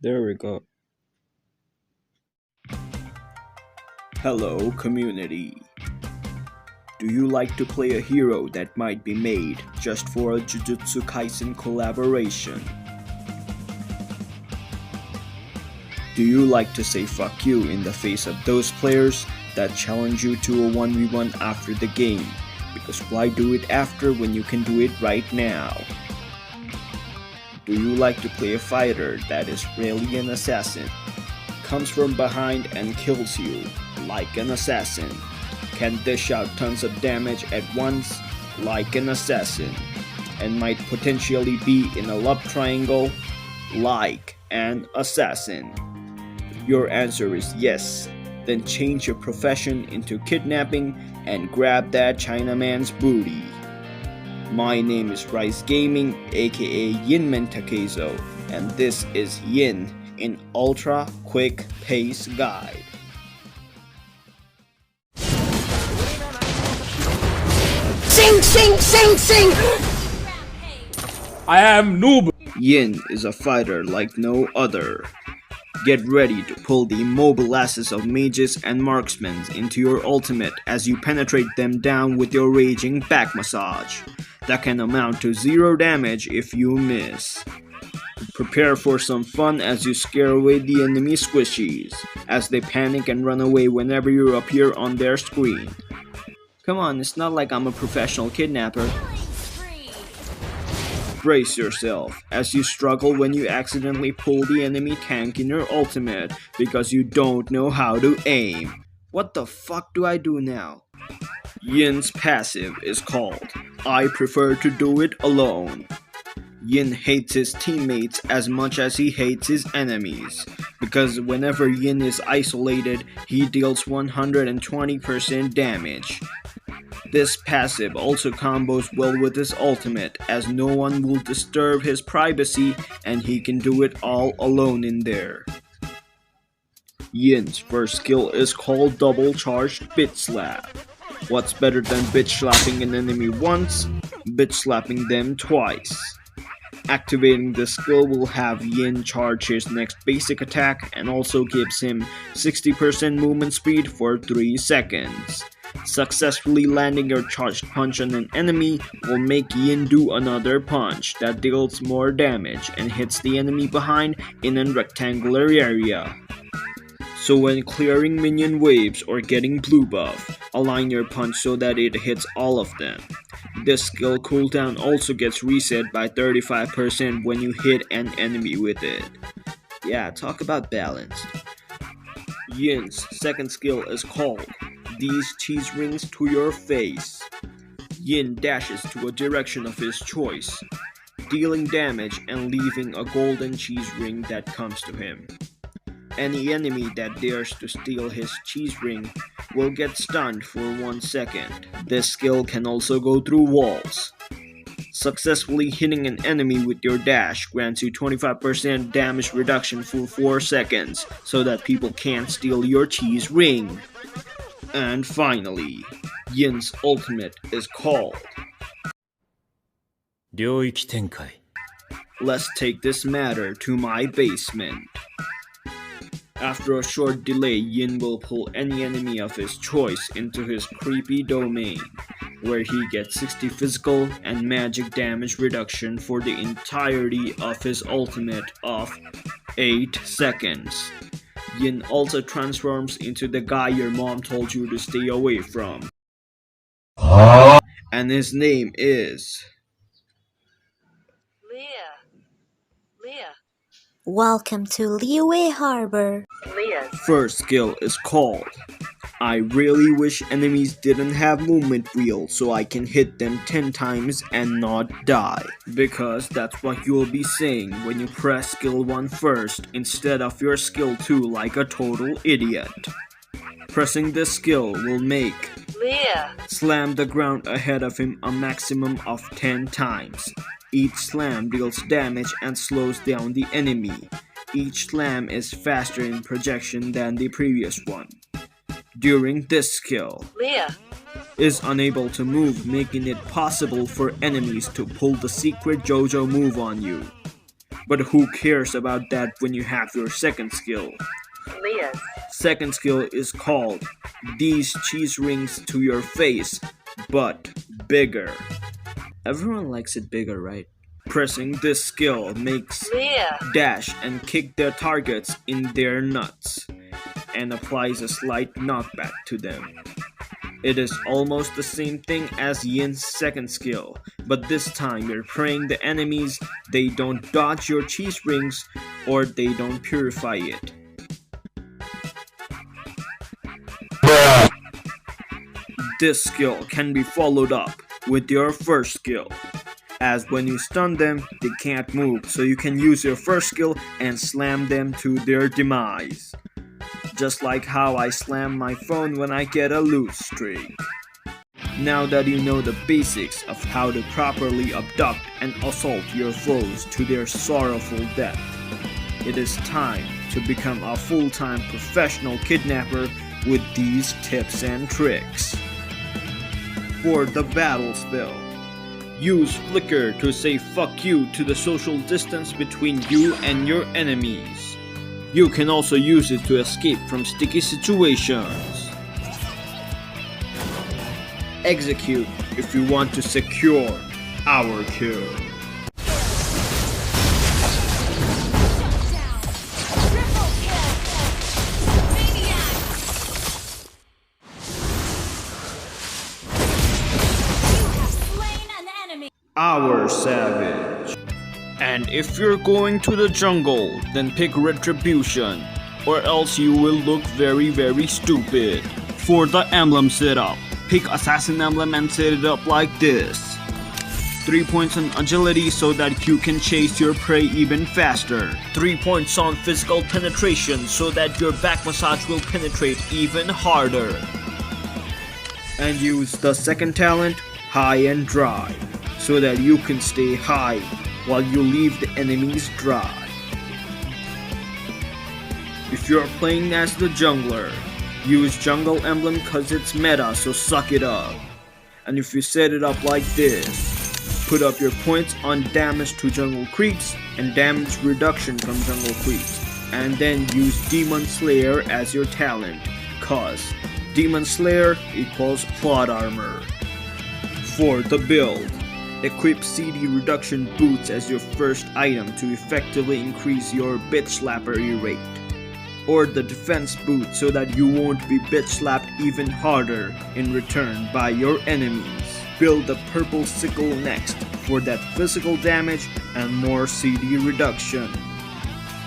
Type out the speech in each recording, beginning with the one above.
There we go. Hello, community. Do you like to play a hero that might be made just for a Jujutsu Kaisen collaboration? Do you like to say fuck you in the face of those players that challenge you to a 1v1 after the game? Because why do it after when you can do it right now? Do you like to play a fighter that is really an assassin? Comes from behind and kills you, like an assassin. Can dish out tons of damage at once, like an assassin. And might potentially be in a love triangle, like an assassin. Your answer is yes. Then change your profession into kidnapping and grab that Chinaman's booty. My name is RYZ Gaming, aka Shinmentakezo, and this is YIN in Ultra Quick Pace Guide. Sing, sing, sing, sing! I am noob. YIN is a fighter like no other. Get ready to pull the immobile asses of mages and marksmen into your ultimate as you penetrate them down with your raging back massage. That can amount to 0 damage if you miss. Prepare for some fun as you scare away the enemy squishies, as they panic and run away whenever you appear on their screen. Come on, it's not like I'm a professional kidnapper. Brace yourself as you struggle when you accidentally pull the enemy tank in your ultimate because you don't know how to aim. What the fuck do I do now? YIN's passive is called I prefer to do it alone. YIN hates his teammates as much as he hates his enemies, because whenever YIN is isolated, he deals 120% damage. This passive also combos well with his ultimate, as no one will disturb his privacy and he can do it all alone in there. YIN's first skill is called Double Charged Bitch Slap. What's better than bitch slapping an enemy once? Bitch slapping them twice. Activating this skill will have YIN charge his next basic attack and also gives him 60% movement speed for 3 seconds. Successfully landing your charged punch on an enemy will make YIN do another punch that deals more damage and hits the enemy behind in a rectangular area. So when clearing minion waves or getting blue buff, align your punch so that it hits all of them. This skill cooldown also gets reset by 35% when you hit an enemy with it. Yeah, talk about balanced. YIN's second skill is called These Cheese Rings to Your Face. YIN dashes to a direction of his choice, dealing damage and leaving a golden cheese ring that comes to him. Any enemy that dares to steal his cheese ring will get stunned for 1 second. This skill can also go through walls. Successfully hitting an enemy with your dash grants you 25% damage reduction for 4 seconds, so that people can't steal your cheese ring. And finally, YIN's ultimate is called 領域展開 Let's take this matter to my basement. After a short delay, YIN will pull any enemy of his choice into his creepy domain, where he gets 60 physical and magic damage reduction for the entirety of his ultimate of 8 seconds. YIN also transforms into the guy your mom told you to stay away from. And his name is Lieh. Welcome to Lieh Harbor. first skill is called I really wish enemies didn't have movement wheel so I can hit them 10 times and not die. Because that's what you'll be saying when you press skill 1 first instead of your skill 2 like a total idiot. Pressing this skill will make Lieh slam the ground ahead of him a maximum of 10 times. Each slam deals damage and slows down the enemy. Each slam is faster in projection than the previous one. During this skill, Lieh is unable to move, making it possible for enemies to pull the secret JoJo move on you. But who cares about that when you have your second skill? Lieh's Second skill is called these cheese rings to your face, but bigger. Everyone likes it bigger, right? Pressing this skill makes Lieh dash and kick their targets in their nuts and applies a slight knockback to them. It is almost the same thing as Yin's second skill, but this time you're praying the enemies they don't dodge your cheese rings or they don't purify it. This skill can be followed up with your first skill, as when you stun them, they can't move, so you can use your first skill and slam them to their demise. Just like how I slam my phone when I get a loose streak. Now that you know the basics of how to properly abduct and assault your foes to their sorrowful death, it is time to become a full-time professional kidnapper with these tips and tricks. For the battle spell, use Flicker to say fuck you to the social distance between you and your enemies. You can also use it to escape from sticky situations. Execute if you want to secure our kill. Our savage. And if you're going to the jungle, then pick Retribution, or else you will look very stupid. For the emblem setup, pick Assassin emblem and set it up like this. 3 points on agility so that you can chase your prey even faster. 3 points on physical penetration so that your back massage will penetrate even harder. And use the second talent, High and Dry, so that you can stay high while you leave the enemies dry. If you're playing as the jungler, use jungle emblem cause it's meta, so suck it up. And if you set it up like this, put up your points on damage to jungle creeps and damage reduction from jungle creeps, and then use Demon Slayer as your talent, cause Demon Slayer equals plot armor. For the build, equip CD reduction boots as your first item to effectively increase your bitch slappery rate, or the defense boot so that you won't be bitch slapped even harder in return by your enemies. Build the purple sickle next for that physical damage and more CD reduction.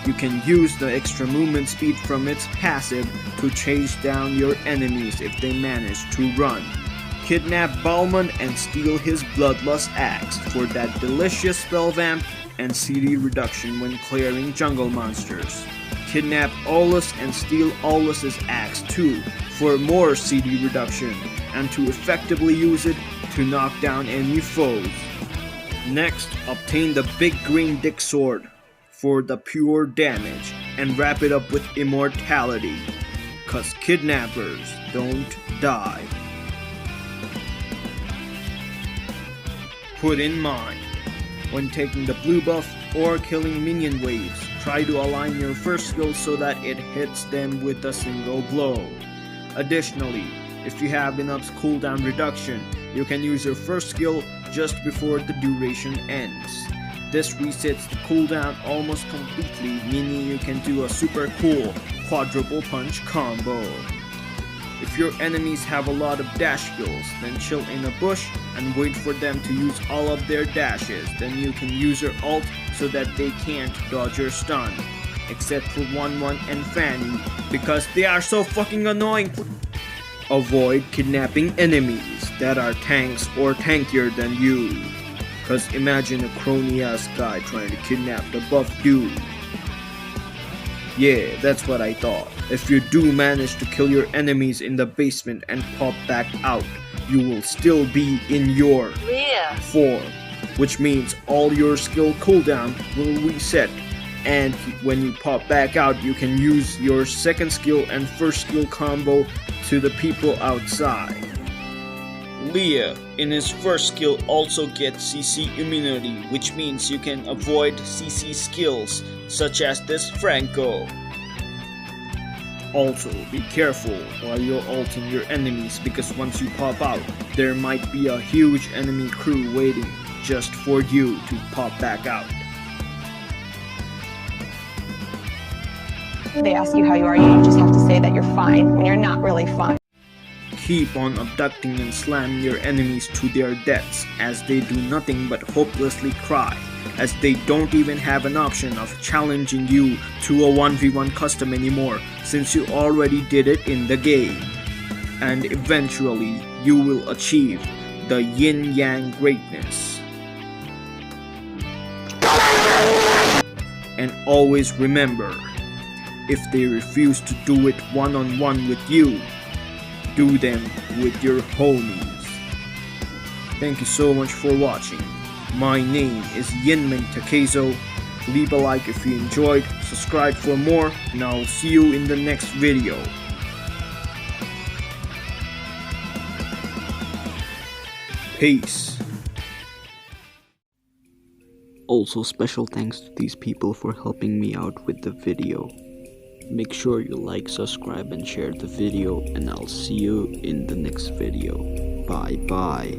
You can use the extra movement speed from its passive to chase down your enemies if they manage to run. Kidnap Balmond and steal his Bloodlust Axe for that delicious spell vamp and CD reduction when clearing jungle monsters. Kidnap Aulus and steal Aulus's axe too for more CD reduction and to effectively use it to knock down any foes. Next, obtain the big green dick sword for the pure damage and wrap it up with immortality, cause kidnappers don't die. Put in mind, when taking the blue buff or killing minion waves, try to align your first skill so that it hits them with a single blow. Additionally, if you have enough cooldown reduction, you can use your first skill just before the duration ends. This resets the cooldown almost completely, meaning you can do a super cool quadruple punch combo. If your enemies have a lot of dash skills, then chill in a bush and wait for them to use all of their dashes. Then you can use your ult so that they can't dodge your stun. Except for 1-1 and Fanny, because they are so fucking annoying. Avoid kidnapping enemies that are tanks or tankier than you. Cause imagine a crony ass guy trying to kidnap the buff dude. Yeah, that's what I thought. If you do manage to kill your enemies in the basement and pop back out, you will still be in your Lieh form, which means all your skill cooldown will reset, and when you pop back out, you can use your second skill and first skill combo to the people outside. Lieh, in his first skill, also gets CC immunity, which means you can avoid CC skills, such as this Franco. Also, be careful while you're ulting your enemies, because once you pop out, there might be a huge enemy crew waiting just for you to pop back out. They ask you how you are, you just have to say that you're fine when you're not really fine. Keep on abducting and slamming your enemies to their deaths, as they do nothing but hopelessly cry, as they don't even have an option of challenging you to a 1v1 custom anymore, since you already did it in the game. And eventually, you will achieve the yin-yang greatness. And always remember, if they refuse to do it one-on-one with you, do them with your homies. Thank you so much for watching. My name is Shinmentakezo. Leave a like if you enjoyed, subscribe for more, and I'll see you in the next video. Peace. Also, special thanks to these people for helping me out with the video. Make sure you like, subscribe, and share the video, and I'll see you in the next video. Bye bye.